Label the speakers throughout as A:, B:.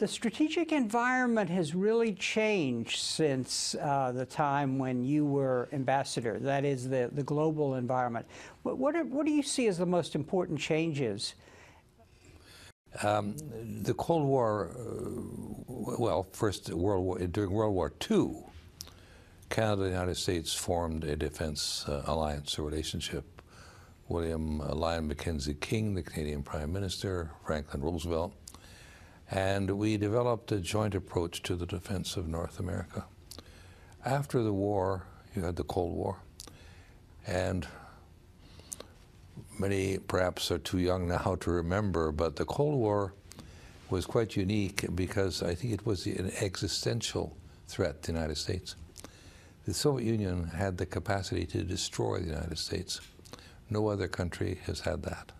A: strategic environment has really changed since the time when you were ambassador, that is the global environment. What do you see as the most important changes?
B: The Cold War, well, first during World War II, Canada and the United States formed a defense alliance, a relationship. William Lyon Mackenzie King, the Canadian Prime Minister, Franklin Roosevelt, and we developed a joint approach to the defense of North America. After the war, you had the Cold War, and many perhaps are too young now to remember, but the Cold War was quite unique because I think it was an existential threat to the United States. The Soviet Union had the capacity to destroy the United States. No other country has had that.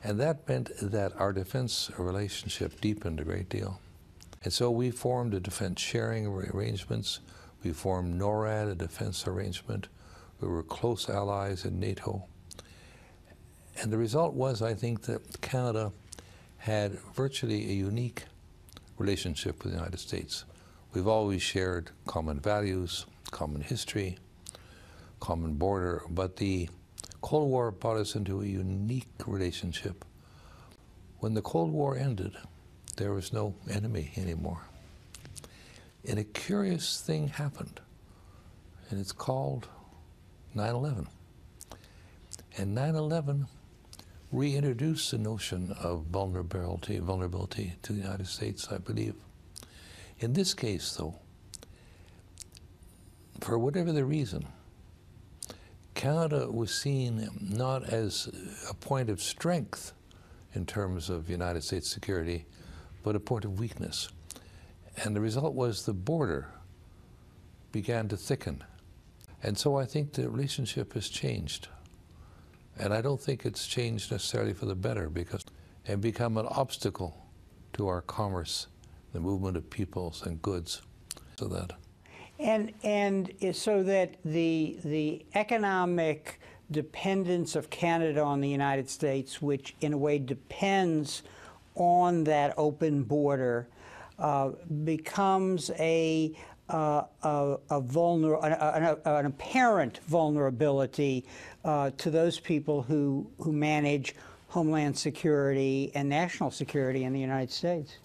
B: And that meant that our defense relationship deepened a great deal. And so we formed a defense sharing arrangements. We formed NORAD, a defense arrangement. We were close allies in NATO. And the result was, I think, that Canada had virtually a unique relationship with the United States. We've always shared common values, common history, common border, but the Cold War brought us into a unique relationship. When the Cold War ended, there was no enemy anymore. And a curious thing happened, and it's called 9/11. And 9/11 reintroduced the notion of vulnerability to the United States, I believe. In this case, though, for whatever the reason, Canada was seen not as a point of strength in terms of United States security, but a point of weakness. And the result was the border began to thicken. And so I think the relationship has changed. And I don't think it's changed necessarily for the better, because it become an obstacle to our commerce, the movement of peoples and goods. So that.
A: And so that the economic dependence of Canada on the United States, which in a way depends on that open border, becomes an apparent vulnerability to those people who manage homeland security and national security in the United States.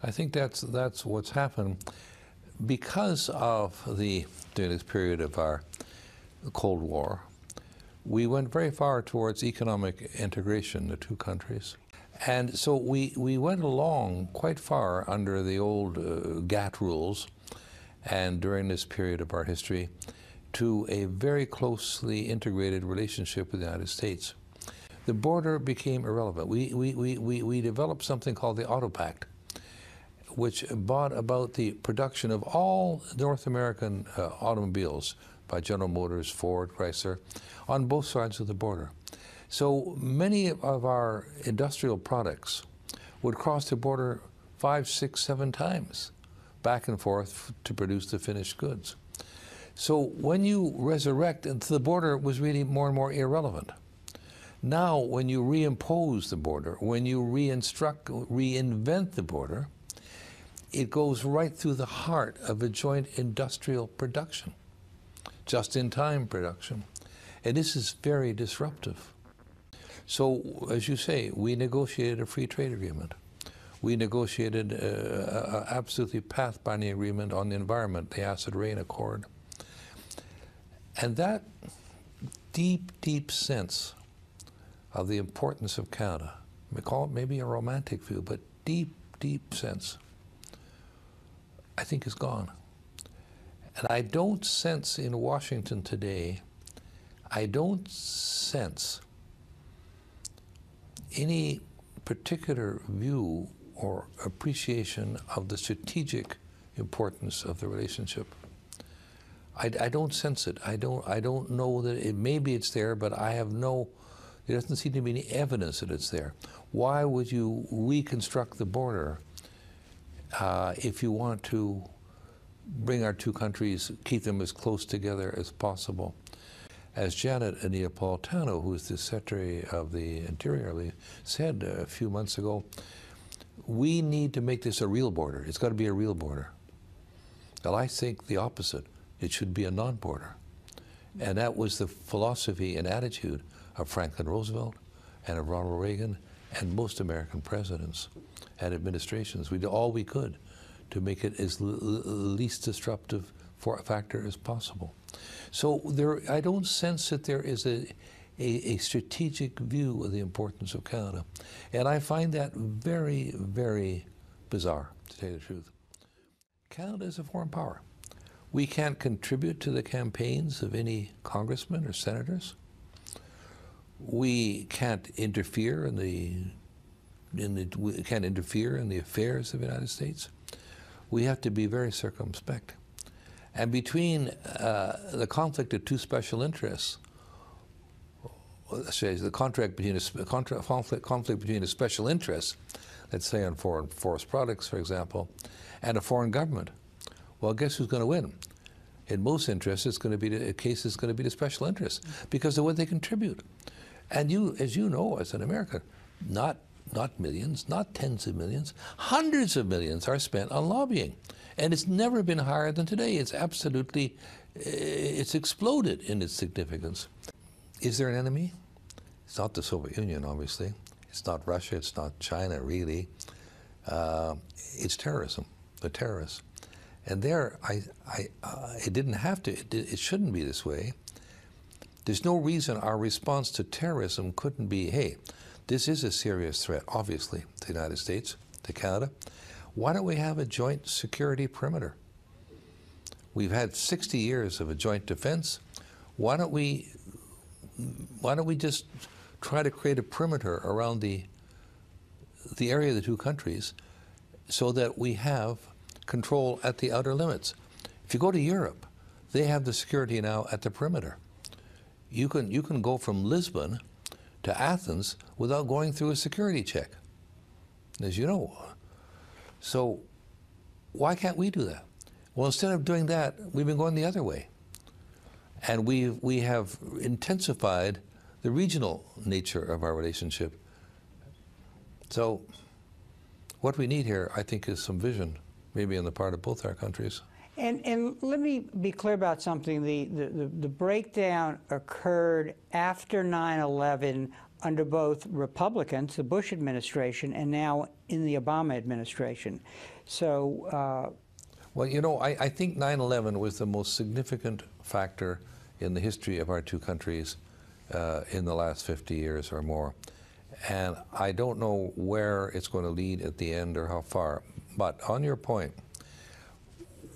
B: I think that's what's happened. Because of during this period of our Cold War, we went very far towards economic integration, the two countries. And so we went along quite far under the old GATT rules, and during this period of our history, to a very closely integrated relationship with the United States. The border became irrelevant. We developed something called the Auto Pact, which brought about the production of all North American automobiles by General Motors, Ford, Kreisler, on both sides of the border. So many of our industrial products would cross the border 5, 6, 7 times back and forth to produce the finished goods. So when you resurrect, the border was really more and more irrelevant. Now, when you reimpose the border, when you reinvent the border, it goes right through the heart of a joint industrial production, just-in-time production. And this is very disruptive. So, as you say, we negotiated a free trade agreement. We negotiated an absolutely path-binding agreement on the environment, the Acid Rain Accord. And that deep, deep sense of the importance of Canada, we call it maybe a romantic view, but deep, deep sense, I think is gone. And I don't sense in Washington today, I don't sense any particular view or appreciation of the strategic importance of the relationship. I don't sense it. I don't know that maybe it's there, but there doesn't seem to be any evidence that it's there. Why would you reconstruct the border if you want to bring our two countries, keep them as close together as possible? As Janet Neapolitano, who is the Secretary of the Interior, said a few months ago, we need to make this a real border. It's got to be a real border. Well, I think the opposite. It should be a non-border. And that was the philosophy and attitude of Franklin Roosevelt and of Ronald Reagan and most American presidents and administrations. We did all we could to make it as least disruptive factor as possible. So I don't sense that there is a strategic view of the importance of Canada. And I find that very, very bizarre, to tell you the truth. Canada is a foreign power. We can't contribute to the campaigns of any congressmen or senators. We can't interfere in we can't interfere in the affairs of the United States. We have to be very circumspect. And between the conflict of two special interests, the conflict between a special interest, let's say on foreign forest products, for example, and a foreign government, well, guess who's going to win? In most interests, it's going to be the special interest because of what they contribute. And you, as you know, as an American, not millions, not tens of millions, hundreds of millions are spent on lobbying. And it's never been higher than today. It's absolutely, it's exploded in its significance. Is there an enemy? It's not the Soviet Union, obviously. It's not Russia, it's not China, really. It's terrorism, the terrorists. And there, it didn't have to, it shouldn't be this way. There's no reason our response to terrorism couldn't be, hey, this is a serious threat, obviously, to the United States, to Canada. Why don't we have a joint security perimeter? We've had 60 years of a joint defense. Why don't we just try to create a perimeter around the area of the two countries so that we have control at the outer limits? If you go to Europe, they have the security now at the perimeter. You can go from Lisbon to Athens without going through a security check, as you know. So why can't we do that? Well, instead of doing that, we've been going the other way. And we have intensified the regional nature of our relationship. So what we need here, I think, is some vision, maybe on the part of both our countries.
A: And let me be clear about something. The breakdown occurred after 9/11 under both Republicans, the Bush administration, and now in the Obama administration. So,
B: well, you know, I think 9/11 was the most significant factor in the history of our two countries in the last 50 years or more. And I don't know where it's going to lead at the end or how far. But on your point,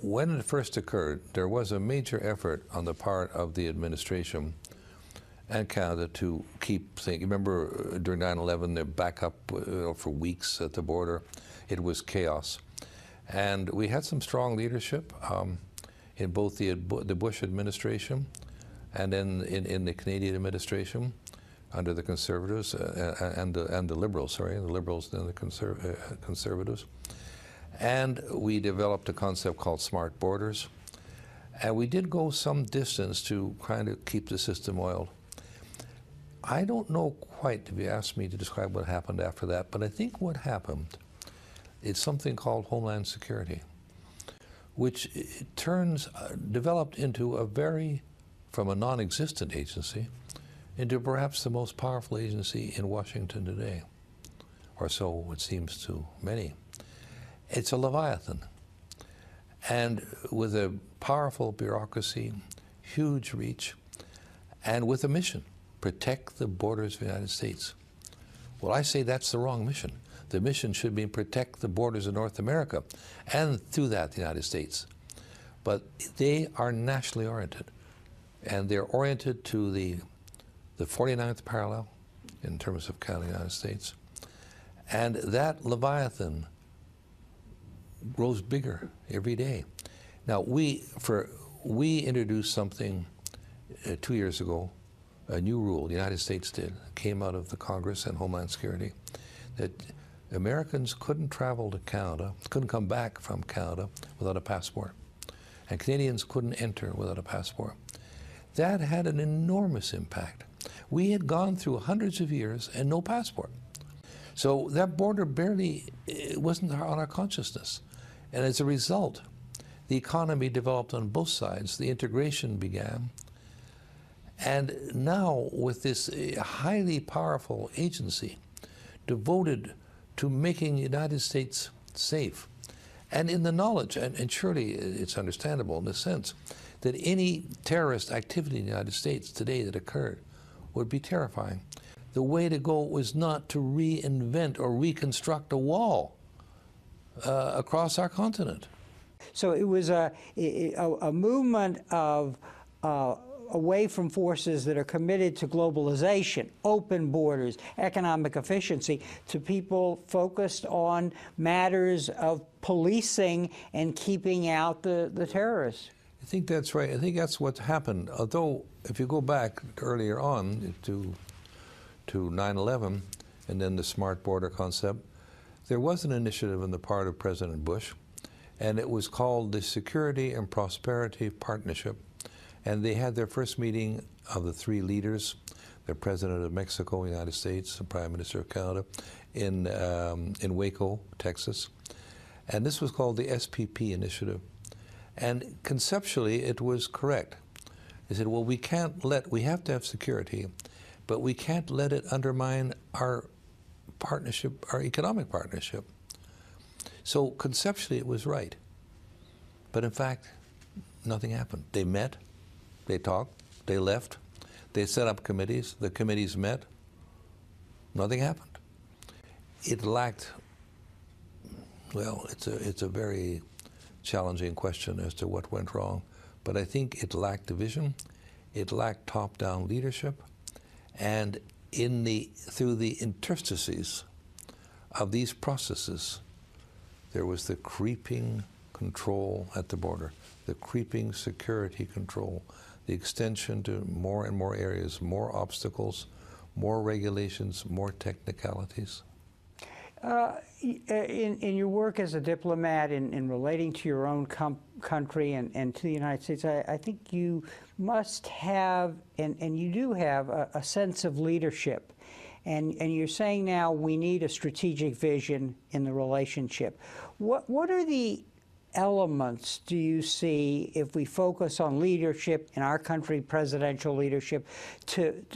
B: when it first occurred, there was a major effort on the part of the administration and Canada to keep things. Remember, during 9/11, the backup for weeks at the border, it was chaos. And we had some strong leadership in both the Bush administration and in the Canadian administration under the Conservatives and the Liberals, the Liberals and the Conservatives. And we developed a concept called smart borders. And we did go some distance to kind of keep the system oiled. I don't know quite, if you ask me to describe what happened after that, but I think what happened is something called Homeland Security, which developed into from a non-existent agency, into perhaps the most powerful agency in Washington today, or so it seems to many. It's a Leviathan, and with a powerful bureaucracy, huge reach, and with a mission: protect the borders of the United States. Well, I say that's the wrong mission. The mission should be protect the borders of North America, and through that, the United States. But they are nationally oriented, and they're oriented to the 49th parallel in terms of Canada and the United States. And that Leviathan grows bigger every day. Now, we introduced something 2 years ago, a new rule, the United States did, came out of the Congress and Homeland Security, that Americans couldn't travel to Canada, couldn't come back from Canada without a passport. And Canadians couldn't enter without a passport. That had an enormous impact. We had gone through hundreds of years and no passport. So that border barely, it wasn't on our consciousness. And as a result, the economy developed on both sides, the integration began. And now with this highly powerful agency devoted to making the United States safe, and in the knowledge, and surely it's understandable in the sense, that any terrorist activity in the United States today that occurred would be terrifying. The way to go was not to reinvent or reconstruct a wall across our continent.
A: So it was a movement of away from forces that are committed to globalization, open borders, economic efficiency, to people focused on matters of policing and keeping out the terrorists.
B: I think that's right. I think that's what's happened. Although, if you go back earlier on to 9/11 and then the smart border concept, there was an initiative on the part of President Bush, and it was called the Security and Prosperity Partnership. And they had their first meeting of the three leaders, the President of Mexico, United States, the Prime Minister of Canada, in Waco, Texas. And this was called the SPP initiative. And conceptually, it was correct. They said, well, we have to have security, but we can't let it undermine our partnership, our economic partnership. So conceptually, it was right. But in fact, nothing happened. They met, they talked, they left, they set up committees, the committees met, nothing happened. It lacked, well, it's a very challenging question as to what went wrong, but I think it lacked vision, it lacked top-down leadership, and through the interstices of these processes, there was the creeping control at the border, the creeping security control, the extension to more and more areas, more obstacles, more regulations, more technicalities.
A: In your work as a diplomat, in relating to your own country and to the United States, I think you must have, and you do have, a sense of leadership. And you're saying now we need a strategic vision in the relationship. What are the elements do you see, if we focus on leadership in our country, presidential leadership,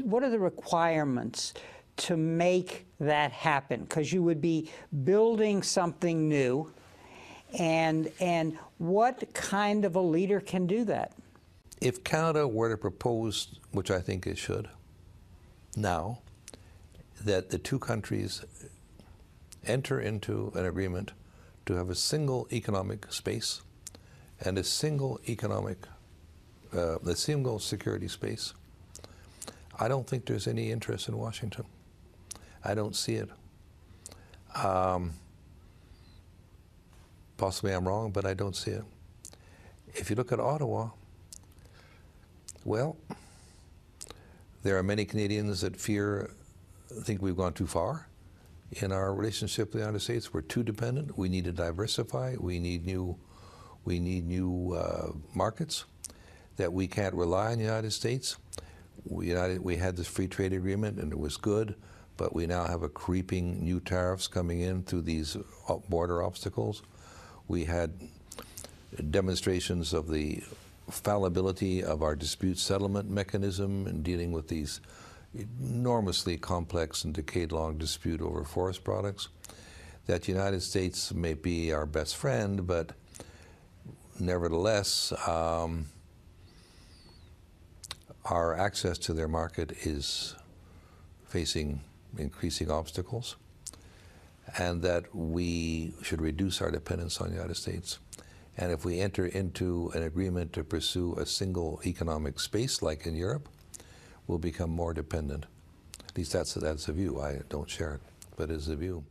A: what are the requirements to make that happen? Because you would be building something new, and what kind of a leader can do that?
B: If Canada were to propose, which I think it should, now, that the two countries enter into an agreement to have a single economic space and a single single security space, I don't think there's any interest in Washington. I don't see it. Possibly I'm wrong, but I don't see it. If you look at Ottawa, well, there are many Canadians that think we've gone too far in our relationship with the United States. We're too dependent. We need to diversify. We need new markets, that we can't rely on the United States. We had this free trade agreement and it was good, but we now have a creeping new tariffs coming in through these border obstacles. We had demonstrations of the fallibility of our dispute settlement mechanism in dealing with these enormously complex and decade-long dispute over forest products. That the United States may be our best friend, but nevertheless, our access to their market is facing increasing obstacles, and that we should reduce our dependence on the United States. And if we enter into an agreement to pursue a single economic space like in Europe, we'll become more dependent. At least that's a view. I don't share it, but it's a view.